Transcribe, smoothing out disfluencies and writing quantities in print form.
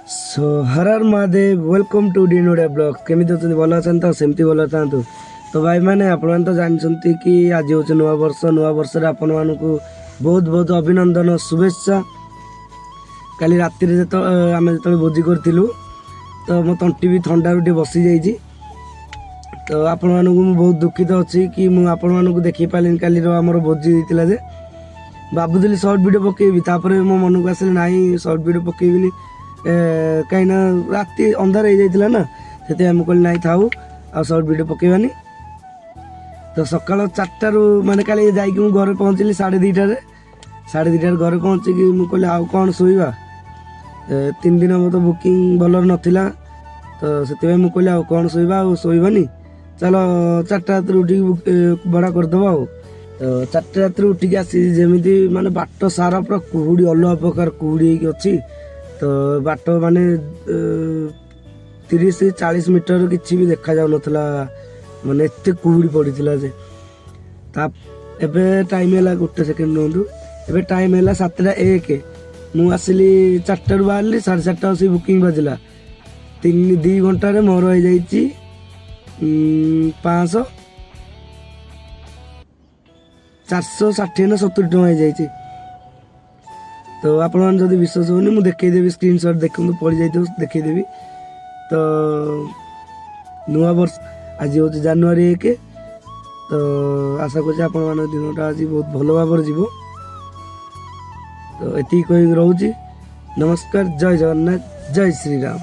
So Har Har Mahadev welcome to the Odia blog केमी अच्छा भल अच्छा तो सेमती भल था तो भाई मैंने आपण तो जानते कि आज हूँ नुआ वर्ष आपण मानक बहुत बहुत अभिनंदन शुभेच्छा। काली राति आम जो भोजी करूँ तो मो तंटी भी थंडा बसी जाइए तो आपण मानक बहुत दुखित अच्छी कि मुझे देखी पारे काली आमर भोजी होता जे भावुली सर्ट वीडियो पकेबी मो मन को आसिले ना सर्ट वीडियो पकेबिनी कहीं राति अंधार हो जाता ना से कहली ना था आ सर्ट वीडियो पकेबानी तो सकाल 4टारू माने काली जाइक घर पहुँचली 2:30 घर पहुँचिक मुझे आउ कौन शोवा 3 दिन हम तो बुकिंग भलर नाला तो से मुझे आउ कौन शोवा शोबनी चलो 4टा रात उठिक भड़ा करदे आउ तो 4टा रात उठिक आसी जमी माने बाट सारा पूरा कुहुड़ी अलग प्रकार कुहुड़ी अच्छी तो बाट माने 30-40 मीटर किसी भी देखा जाऊ नथला माने एते कुहुड़ी पड़ीला जे एबे टाइम है 1 सेकेंड नोंदु एबे टाइम है 7:01 मु आसली 4टारू बाहरली 4:30 आसी बुकिंग बाजिला 2 घंटे मोर हो जाइए 500 460 ना 70 टଙ୍କା हो जाइए तो आप विश्वास होनी मुझे देखईदेवी स्क्रीनशॉट देखो पड़ जाइए देखईदेवी तो नुआ वर्ष आज हूँ जानुआरी 1 तो आशा कर दिनटा आज बहुत भल भाव जीव तो ये कह रोचे नमस्कार जय जगन्नाथ जय श्री राम।